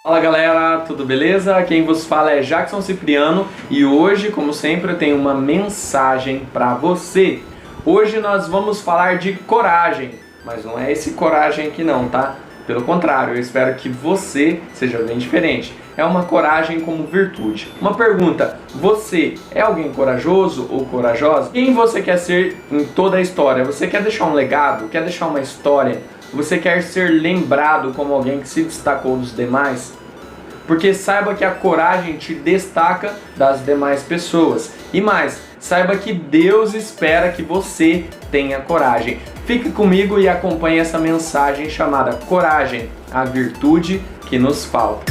Fala galera, tudo beleza? Quem vos fala é Jackson Cipriano e hoje, como sempre, eu tenho uma mensagem para você. Hoje nós vamos falar de coragem, mas não é esse coragem aqui não, tá? Pelo contrário, eu espero que você seja bem diferente. É uma coragem como virtude. Uma pergunta, você é alguém corajoso ou corajosa? Quem você quer ser em toda a história? Você quer deixar um legado? Quer deixar uma história? Você quer ser lembrado como alguém que se destacou dos demais? Porque saiba que a coragem te destaca das demais pessoas. E mais, saiba que Deus espera que você tenha coragem. Fique comigo e acompanhe essa mensagem chamada Coragem, a virtude que nos falta.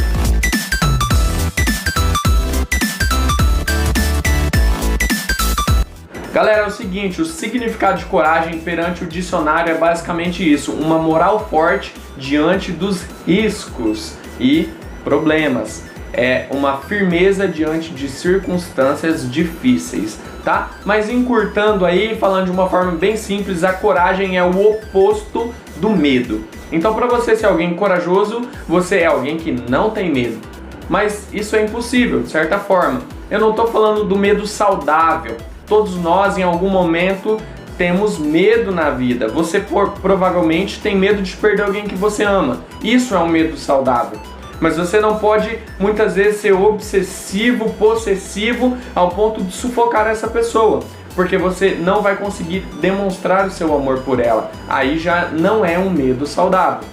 Galera, é o seguinte, o significado de coragem perante o dicionário é basicamente isso, uma moral forte diante dos riscos e problemas. É uma firmeza diante de circunstâncias difíceis, tá? Mas encurtando aí, falando de uma forma bem simples, a coragem é o oposto do medo. Então, para você ser alguém corajoso, você é alguém que não tem medo. Mas isso é impossível, de certa forma. Eu não estou falando do medo saudável. Todos nós, em algum momento, temos medo na vida. Você provavelmente tem medo de perder alguém que você ama. Isso é um medo saudável. Mas você não pode, muitas vezes, ser obsessivo, possessivo, ao ponto de sufocar essa pessoa. Porque você não vai conseguir demonstrar o seu amor por ela. Aí já não é um medo saudável.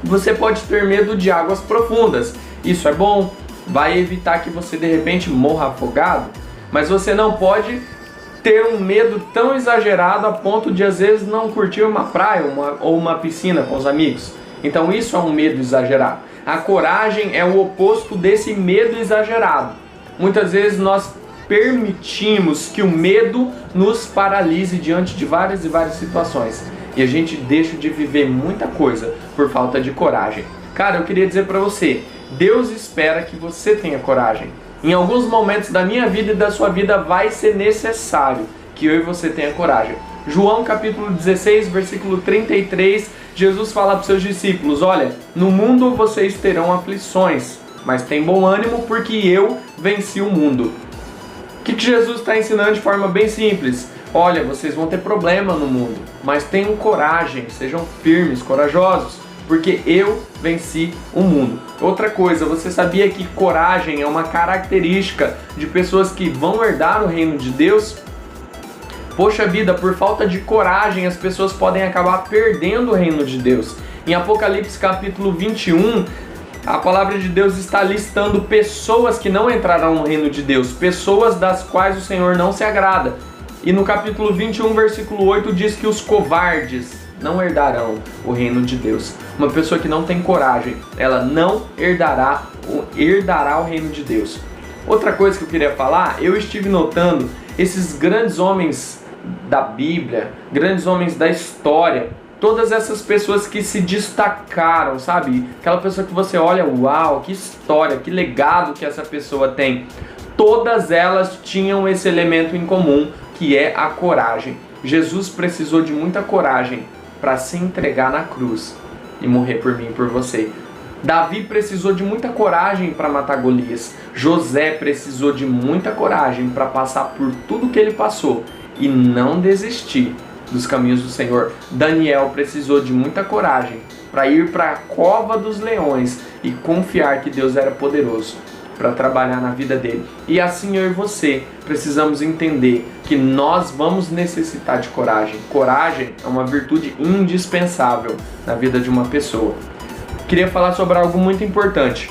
Você pode ter medo de águas profundas. Isso é bom, vai evitar que você, de repente, morra afogado. Mas você não pode ter um medo tão exagerado a ponto de, às vezes, não curtir uma praia ou uma piscina com os amigos. Então isso é um medo exagerado. A coragem é o oposto desse medo exagerado. Muitas vezes nós permitimos que o medo nos paralise diante de várias e várias situações. E a gente deixa de viver muita coisa por falta de coragem. Cara, eu queria dizer para você, Deus espera que você tenha coragem. Em alguns momentos da minha vida e da sua vida vai ser necessário que eu e você tenha coragem. João capítulo 16, versículo 33, Jesus fala para os seus discípulos, olha, no mundo vocês terão aflições, mas tem bom ânimo porque eu venci o mundo. O que Jesus está ensinando de forma bem simples? Olha, vocês vão ter problema no mundo, mas tenham coragem, sejam firmes, corajosos, porque eu venci o mundo. Outra coisa, você sabia que coragem é uma característica de pessoas que vão herdar o reino de Deus? Poxa vida, por falta de coragem, as pessoas podem acabar perdendo o reino de Deus. Em Apocalipse capítulo 21, a palavra de Deus está listando pessoas que não entrarão no reino de Deus, pessoas das quais o Senhor não se agrada. E no capítulo 21, versículo 8, diz que os covardes não herdarão o reino de Deus. Uma pessoa que não tem coragem, ela não herdará o reino de Deus. Outra coisa que eu queria falar, eu estive notando esses grandes homens da Bíblia, grandes homens da história, todas essas pessoas que se destacaram, sabe? Aquela pessoa que você olha, uau, que história, que legado que essa pessoa tem. Todas elas tinham esse elemento em comum, que é a coragem. Jesus precisou de muita coragem para se entregar na cruz e morrer por mim e por você. Davi precisou de muita coragem para matar Golias. José precisou de muita coragem para passar por tudo que ele passou e não desistir dos caminhos do Senhor. Daniel precisou de muita coragem para ir para a cova dos leões e confiar que Deus era poderoso para trabalhar na vida dele. E assim eu e você precisamos entender que nós vamos necessitar de coragem. Coragem é uma virtude indispensável na vida de uma pessoa. Queria falar sobre algo muito importante.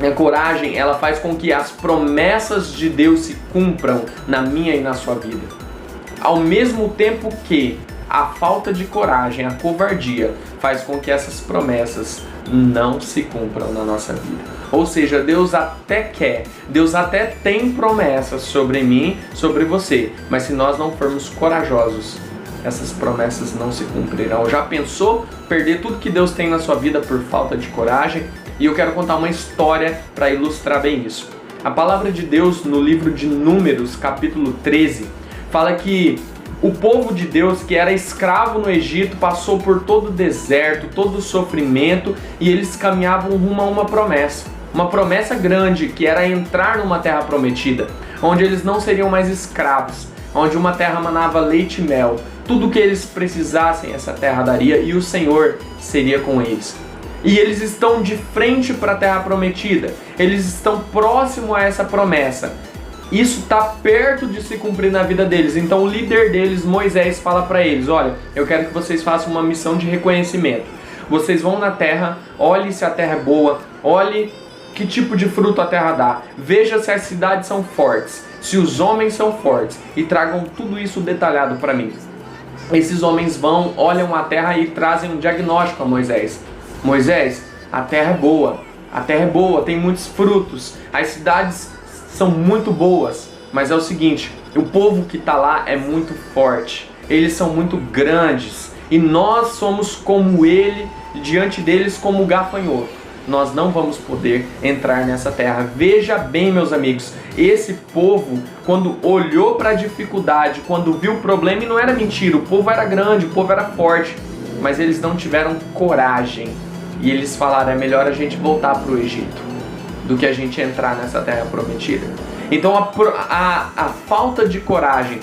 A coragem, ela faz com que as promessas de Deus se cumpram na minha e na sua vida. Ao mesmo tempo que a falta de coragem, a covardia, faz com que essas promessas não se cumpram na nossa vida. Ou seja, Deus até quer, Deus até tem promessas sobre mim, sobre você, mas se nós não formos corajosos, essas promessas não se cumprirão. Já pensou perder tudo que Deus tem na sua vida por falta de coragem? E eu quero contar uma história para ilustrar bem isso. A palavra de Deus no livro de Números, capítulo 13, fala que O povo de Deus, que era escravo no Egito, passou por todo o deserto, todo o sofrimento, e eles caminhavam rumo a uma promessa grande, que era entrar numa terra prometida, onde eles não seriam mais escravos, onde uma terra manava leite e mel. Tudo o que eles precisassem essa terra daria, e o Senhor seria com eles. E eles estão de frente para a terra prometida, eles estão próximo a essa promessa. Isso está perto de se cumprir na vida deles. Então o líder deles, Moisés, fala para eles: olha, eu quero que vocês façam uma missão de reconhecimento. Vocês vão na terra, olhe se a terra é boa, olhe que tipo de fruto a terra dá, veja se as cidades são fortes, se os homens são fortes, e tragam tudo isso detalhado para mim. Esses homens vão, olham a terra e trazem um diagnóstico a Moisés. Moisés, a terra é boa, tem muitos frutos, as cidades são muito boas, mas é o seguinte, o povo que está lá é muito forte, eles são muito grandes, e nós somos como ele, diante deles como gafanhoto. Nós não vamos poder entrar nessa terra. Veja bem, meus amigos, esse povo, quando olhou para a dificuldade, quando viu o problema, e não era mentira, o povo era grande, o povo era forte, mas eles não tiveram coragem, e eles falaram: é melhor a gente voltar para o Egito do que a gente entrar nessa terra prometida. Então a falta de coragem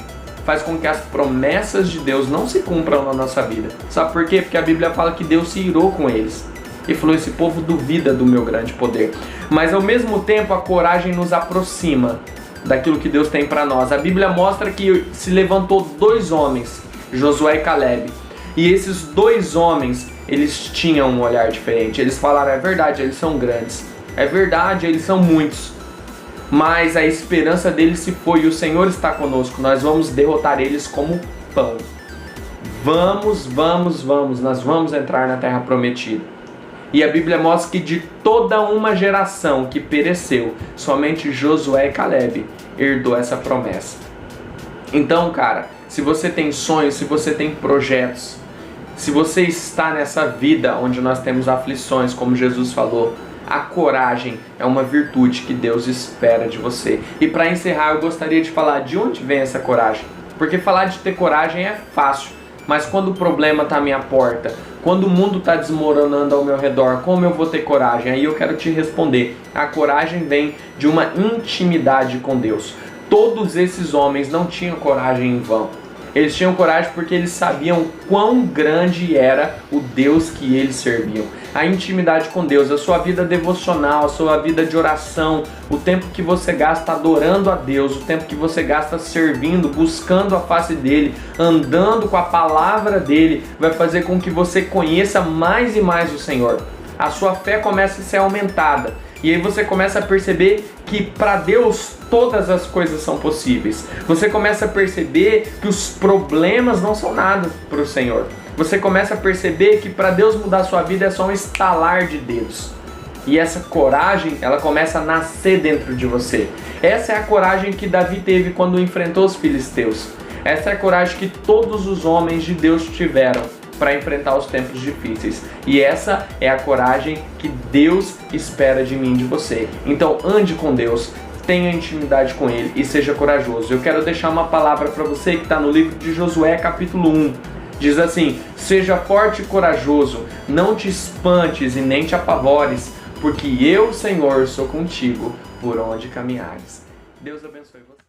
faz com que as promessas de Deus não se cumpram na nossa vida. Sabe por quê? Porque a Bíblia fala que Deus se irou com eles e falou: esse povo duvida do meu grande poder. Mas ao mesmo tempo a coragem nos aproxima daquilo que Deus tem para nós. A Bíblia mostra que se levantou 2 homens, Josué e Caleb, e esses 2 homens, eles tinham um olhar diferente. Eles falaram: é verdade, eles são grandes, é verdade, eles são muitos, mas a esperança deles se foi, e o Senhor está conosco, nós vamos derrotar eles como pão. Vamos, nós vamos entrar na terra prometida. E a Bíblia mostra que de toda uma geração que pereceu, somente Josué e Caleb herdou essa promessa. Então, cara, se você tem sonhos, se você tem projetos, se você está nessa vida onde nós temos aflições, como Jesus falou, a coragem é uma virtude que Deus espera de você. E para encerrar, eu gostaria de falar de onde vem essa coragem. Porque falar de ter coragem é fácil, mas quando o problema está à minha porta, quando o mundo está desmoronando ao meu redor, como eu vou ter coragem? Aí eu quero te responder: a coragem vem de uma intimidade com Deus. Todos esses homens não tinham coragem em vão. Eles tinham coragem porque eles sabiam quão grande era o Deus que eles serviam. A intimidade com Deus, a sua vida devocional, a sua vida de oração, o tempo que você gasta adorando a Deus, o tempo que você gasta servindo, buscando a face dele, andando com a palavra dele, vai fazer com que você conheça mais e mais o Senhor. A sua fé começa a ser aumentada. E aí você começa a perceber que para Deus todas as coisas são possíveis. Você começa a perceber que os problemas não são nada para o Senhor. Você começa a perceber que para Deus mudar a sua vida é só um estalar de dedos. E essa coragem, ela começa a nascer dentro de você. Essa é a coragem que Davi teve quando enfrentou os filisteus. Essa é a coragem que todos os homens de Deus tiveram para enfrentar os tempos difíceis. E essa é a coragem que Deus espera de mim e de você. Então ande com Deus, tenha intimidade com Ele e seja corajoso. Eu quero deixar uma palavra para você que está no livro de Josué, capítulo 1. Diz assim: seja forte e corajoso, não te espantes e nem te apavores, porque eu, Senhor, sou contigo por onde caminhares. Deus abençoe você.